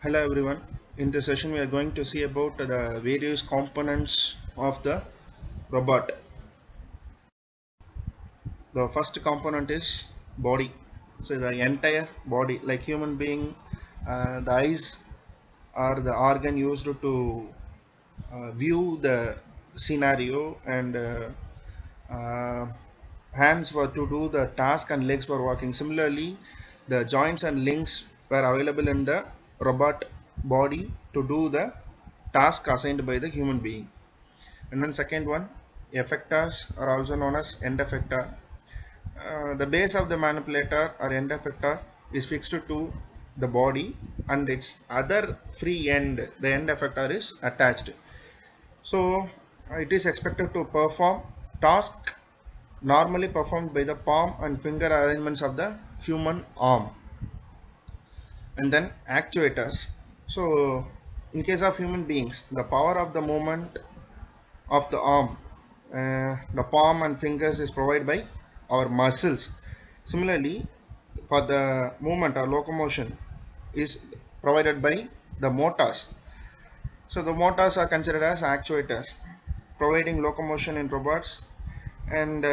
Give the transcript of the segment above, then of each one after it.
Hello everyone. In this session we are going to see about the various components of the robot. The first component is body. So the entire body, like human being, the eyes are the organ used to view the scenario, and uh, hands were to do the task and legs were walking. Similarly, the joints and links were available in the robot body to do the task assigned by the human being. And then second one, effectors are also known as end effector. The base of the manipulator or end effector is fixed to the body, and its other free end, the end effector, is attached. So it is expected to perform task normally performed by the palm and finger arrangements of the human arm. And then actuators. So in case of human beings, the power of the movement of the arm, the palm and fingers, is provided by our muscles. Similarly, for the movement or locomotion is provided by the motors. So the motors are considered as actuators, providing locomotion in robots. And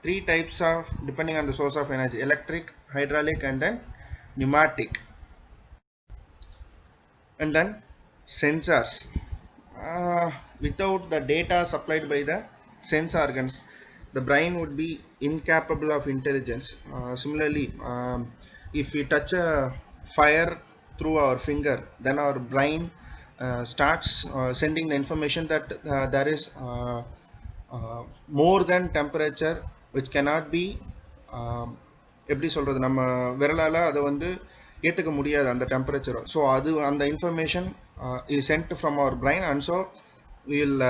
three types of, depending on the source of energy: electric, hydraulic, and then pneumatic. And then sensors. Without the data supplied by the sense organs, the brain would be incapable of intelligence. Similarly, if we touch a fire through our finger, then our brain starts sending the information that there is more than temperature, which cannot be எப்படி சொல்கிறது, நம்ம விரலால் அதை வந்து ஏற்றுக்க முடியாது அந்த டெம்பரேச்சரை. ஸோ அது அந்த information is sent from our brain, and so we will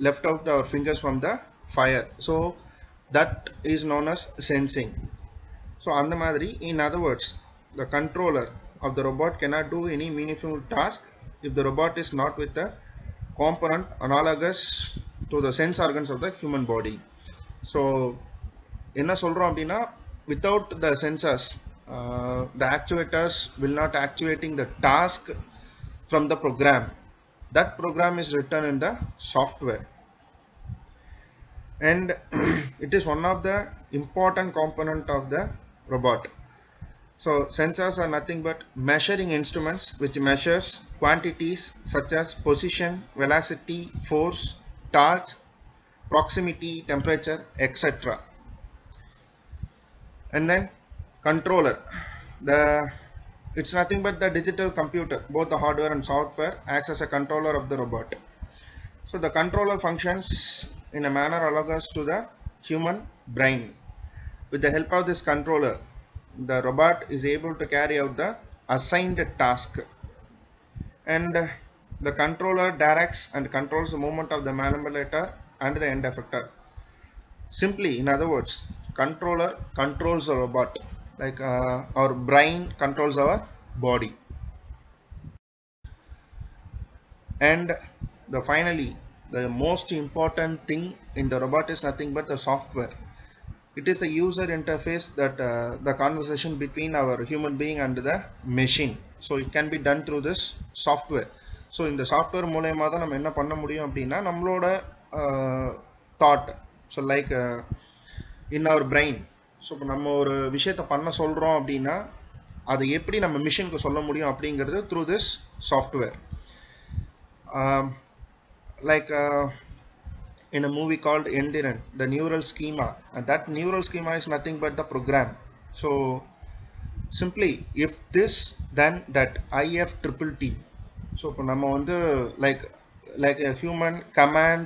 left out our fingers from the fire. So that is known as sensing. So அந்த மாதிரி, in other words, the controller of the robot cannot do any meaningful task if the robot is not with the component analogous to the sense organs of the human body. So என்ன சொல்றோம் அப்படின்னா, without the sensors, the actuators will not actuating the task from the program. That program is written in the software, and it is one of the important component of the robot. So sensors are nothing but measuring instruments which measures quantities such as position, velocity, force, torque, proximity, temperature, etc. And then controller, the it's nothing but the digital computer. Both the hardware and software acts as a controller of the robot. So the controller functions in a manner analogous to the human brain. With the help of this controller, the robot is able to carry out the assigned task, and the controller directs and controls the movement of the manipulator and the end effector. Simply, in other words, controller controls the robot, like our brain controls our body. And finally, the most important thing in the robot is nothing but the software. It is the user interface, that the conversation between our human being and the machine. So it can be done through this software. So இந்த software மூலயமா தான் நம்ம என்ன பண்ண முடியும் அப்படின்னா, நம்மளோட thought, so like in our brain. So இப்போ நம்ம ஒரு விஷயத்த பண்ண சொல்கிறோம் அப்படின்னா, அதை எப்படி நம்ம மிஷினுக்கு சொல்ல முடியும் அப்படிங்கிறது through this software. Like in a movie called Endiran, the neural schema, and that neural schema is nothing but the program. So simply, if this then that, if triple t. So இப்போ நம்ம வந்து like a human command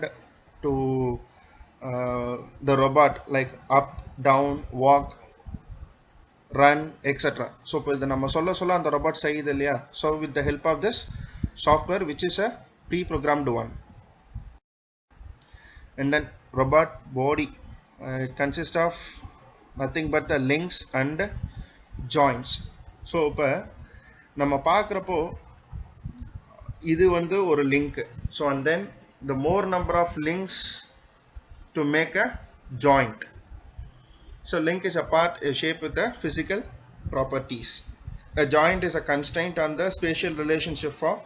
to the robot, like up, down, walk, run, etc. So இப்போ இதை நம்ம சொல்ல சொல்ல அந்த robot செய்யுது இல்லையா. So with the help of this software, which is a pre-programmed one. And then robot body, it consists of nothing but the links and joints. So இப்போ நம்ம பார்க்குறப்போ இது வந்து ஒரு link. So and then the more number of links to make a joint. So link is a part, a shape with the physical properties. A joint is a constraint on the spatial relationship for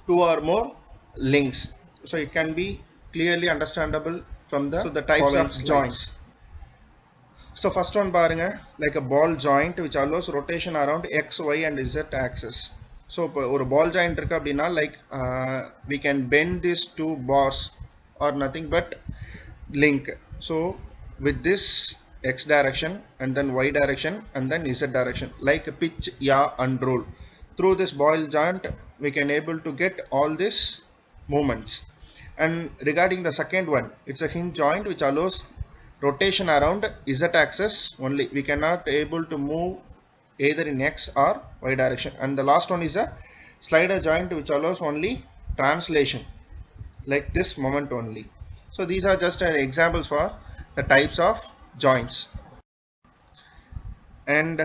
two or more links. So it can be clearly understandable from the types of joints. So first one பாருங்க, like a ball joint which allows rotation around x, y and z axis. So ஒரு ball joint இருக்கு அப்படின்னா like we can bend these two bars or nothing but link. So with this x direction and then y direction and then z direction, like pitch, yaw and roll. Through this ball joint we can able to get all these movements. And regarding the second one, it's a hinge joint which allows rotation around z axis only. We cannot able to move either in x or y direction. And the last one is a slider joint which allows only translation, like this moment only. So these are just examples for the types of joints. And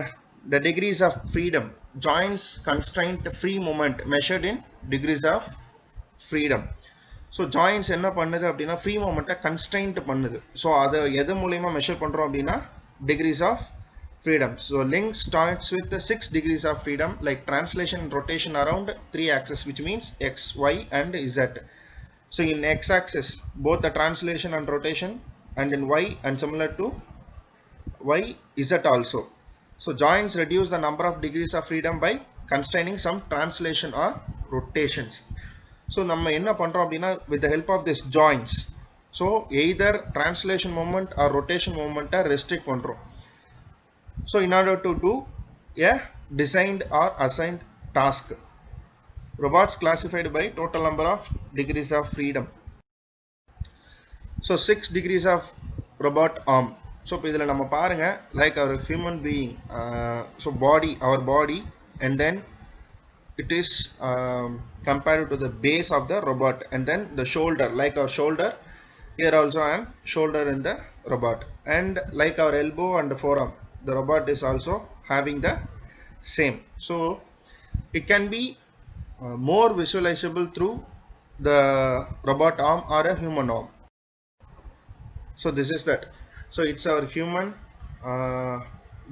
the degrees of freedom. Joints constraint free movement measured in degrees of freedom. So joints என்ன பண்ணுது அப்படின்னா free மூமெண்ட்டை constraint பண்ணுது. So அதை எது மூலயமா measure பண்ணுறோம் அப்படின்னா degrees of freedom. So link starts with the 6 degrees of freedom, like translation and rotation around 3 axes, which means x, y and z. So in x axis both the translation and rotation, and in y and similar to y, z also. So joints reduce the number of degrees of freedom by constraining some translation or rotations. So நம்ம என்ன பண்றோம் அப்படின்னா with the help of this joints, so either translation moment or rotation moment restrict பண்றோம். So in order to do a designed or assigned task, robots classified by total number of degrees of freedom. So 6 degrees of robot arm. So இப்போ இதில் நம்ம பாருங்க, like our human being, so body, our body, and then it is compared to the base of the robot, and then the shoulder, like our shoulder, here also an shoulder in the robot, and like our elbow and the forearm, the robot is also having the same. So it can be more visualizable through the robot arm or a human arm. So this is that. So it's our human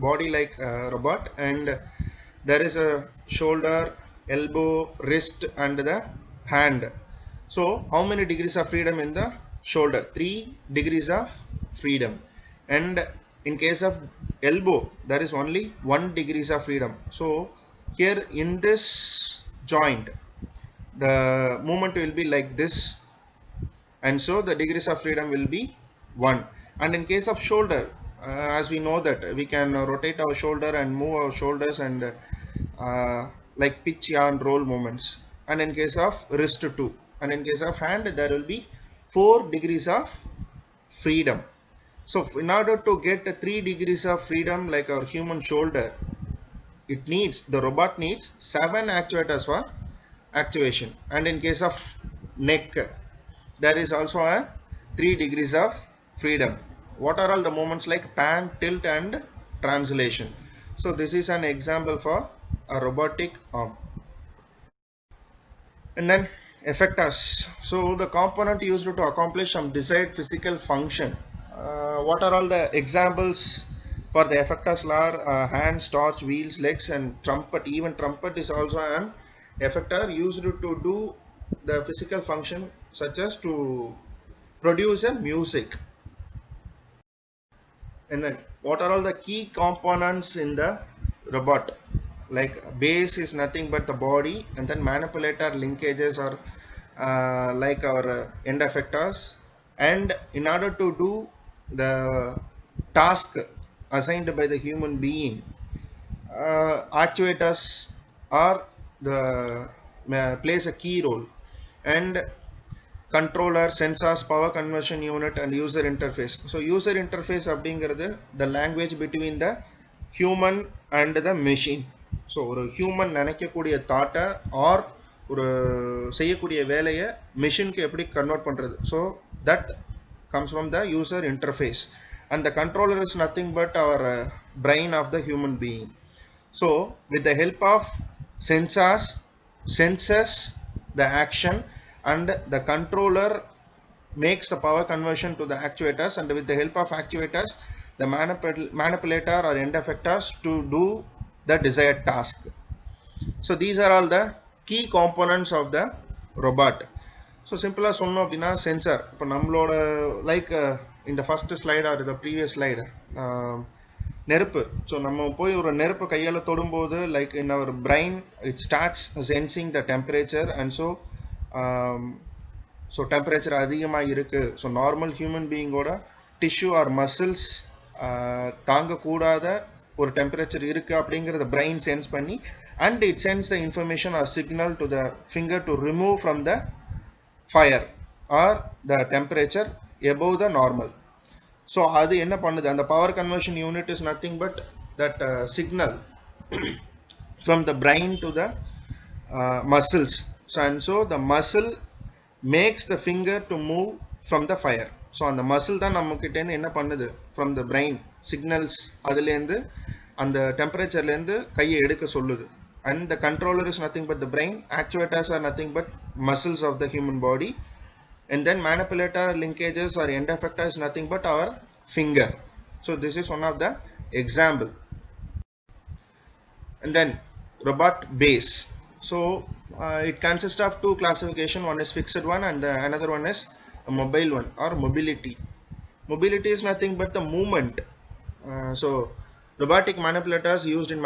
body like robot, and there is a shoulder, elbow, wrist and the hand. So how many degrees of freedom in the shoulder? 3 degrees of freedom. And in case of elbow there is only 1 degrees of freedom. So here in this joint the movement will be like this, and so the degrees of freedom will be 1. And in case of shoulder, as we know that we can rotate our shoulder and move our shoulders and like pitch, yaw and roll movements. And in case of wrist 2, and in case of hand there will be 4 degrees of freedom. So in order to get 3 degrees of freedom like our human shoulder, the robot needs 7 actuators for activation. And in case of neck there is also a 3 degrees of freedom. What are all the movements like pan, tilt and translation? So this is an example for a robotic arm. And then effectors. So the component used to accomplish some desired physical function. What are all the examples for the effectors are hands, torch, wheels, legs and trumpet. Even trumpet is also an effector used to do the physical function such as to produce a music. And then what are all the key components in the robot? Like base is nothing but the body, and then manipulator, linkages are like our end effectors. And in order to do the task assigned by the human being, actuators are the plays a key role, and controller, sensors, power conversion unit and user interface. So user interface அப்படிங்கிறது the language between the human and the machine. So ஒரு human நினைக்கக்கூடிய தாட்டை or ஒரு செய்யக்கூடிய வேலையை மெஷினுக்கு எப்படி convert பண்றது. So that comes from the user interface, and the controller is nothing but our brain of the human being. So with the help of sensors senses the action, and the controller makes the power conversion to the actuators, and with the help of actuators the manipulator or end effectors to do the desired task. So these are all the key components of the robot. So simple as சொன்னோம் அப்படின்னா sensor. இப்போ நம்மளோட like in the first slide or the previous slide, நெருப்பு. So நம்ம போய் ஒரு நெருப்பு கையால் தொடும்போது like in our brain it starts sensing the temperature, and so temperature அதிகமாக இருக்கு. ஸோ நார்மல் ஹியூமன் பீயிங்கோட டிஷ்யூ ஆர் மசில்ஸ் தாங்கக்கூடாத ஒரு டெம்பரேச்சர் இருக்கு அப்படிங்கிறத பிரெயின் சென்ஸ் பண்ணி, and it sends the information or signal to the finger to remove from the fire or the temperature above the normal. So அது என்ன பண்ணுது, அந்த power conversion unit is nothing but that signal from the brain to the muscles. So and so the muscle makes the finger to move from the fire. So அந்த muscle தான் நம்ம கிட்ட இருந்து என்ன பண்ணுது, from the brain signals அதுலேருந்து அந்த டெம்பரேச்சர்லேருந்து கையை எடுக்க சொல்லுது. And the controller is nothing but the brain, actuators are nothing but muscles of the human body, and then manipulator, linkages or end effector is nothing but our finger. So this is one of the example. And then robot base. So it consists of two classification, one is fixed one and another one is a mobile one or mobility. Mobility is nothing but the movement. So robotic manipulators used in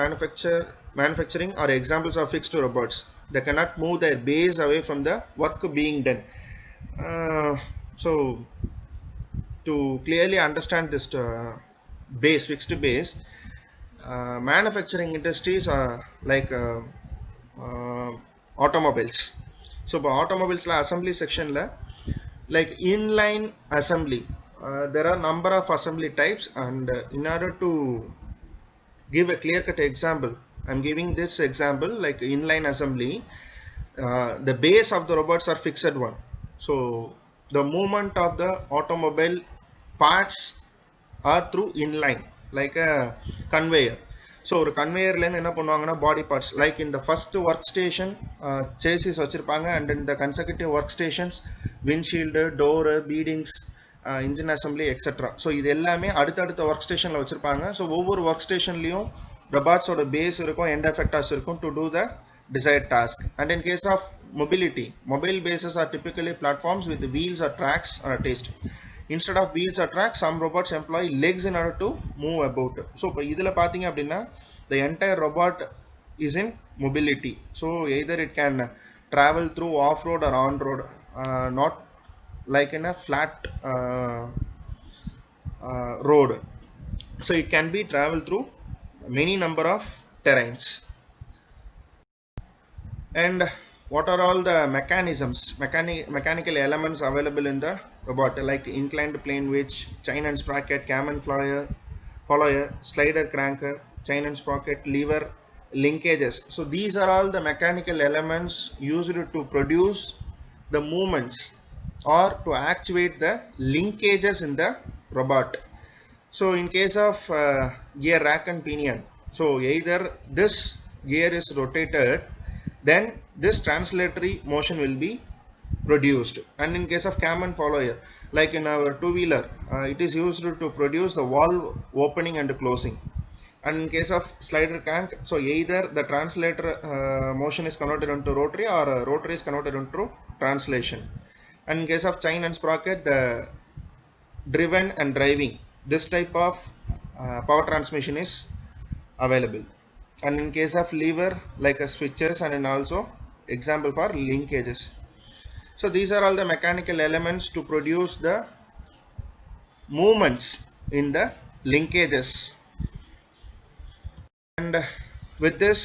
manufacturing are examples of fixed robots. They cannot move their base away from the work being done. So to clearly understand this base, fixed base, manufacturing industries are like automobiles. So for automobiles la assembly section la like inline assembly, there are number of assembly types, and in order to give a clear cut example, I'm giving this example like inline assembly. The base of the robots are fixed one. So the movement of the automobile parts are through inline like a conveyor. So ஒரு கன்வேயர்லேருந்து என்ன பண்ணுவாங்கன்னா body parts like இந்த first work station chassis வச்சுருப்பாங்க, and இந்த consecutive work stations windshield, door, beadings, engine assembly etcetera. So இது எல்லாமே அடுத்தடுத்த work ஸ்டேஷனில் வச்சுருப்பாங்க. ஸோ ஒவ்வொரு ஒர்க் ஸ்டேஷன்லேயும் robotsோட பேஸ் இருக்கும், எண்ட் எஃபெக்டர்ஸ் இருக்கும் to do the desired task. And in case of mobility, mobile bases are typically platforms with wheels or tracks are attached. Instead of wheels or tracks, some robots employ legs in order to move about. So இப்போ இதில் பார்த்தீங்க அப்படின்னா the entire robot is in mobility. So either it can travel through off-road or on-road, not like in a flat road. So it can be travel through many number of terrains. And what are all the mechanisms, mechanical elements available in the robot, like inclined plane winch, chain and sprocket, cam and follower, slider cranker, chain and sprocket, lever, linkages. So these are all the mechanical elements used to produce the movements or to actuate the linkages in the robot. So in case of gear rack and pinion, so either this gear is rotated, then this translatory motion will be produced. And in case of cam and follower, like in our two-wheeler, it is used to produce the valve opening and closing. And in case of slider crank, so either the translator motion is converted into rotary, or rotary is converted into translation. And in case of chain and sprocket, the driven and driving, this type of power transmission is available. And in case of lever, like a switches, and also example for linkages. So these are all the mechanical elements to produce the movements in the linkages. And with this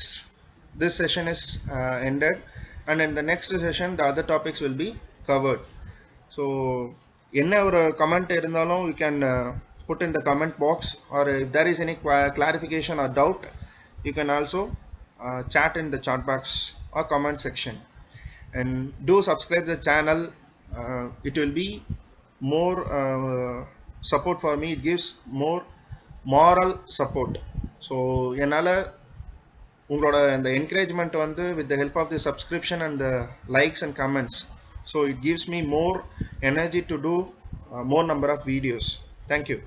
session is ended, and in the next session the other topics will be covered. So என்ன ஒரு comment இருந்தாலும் you can put in the comment box, or if there is any clarification or doubt, you can also chat in the chat box or comment section. And do subscribe the channel. It will be more support for me. It gives more moral support. So என்னால உங்களோட அந்த encouragement வந்து with the help of the subscription and the likes and comments, so it gives me more energy to do more number of videos. Thank you.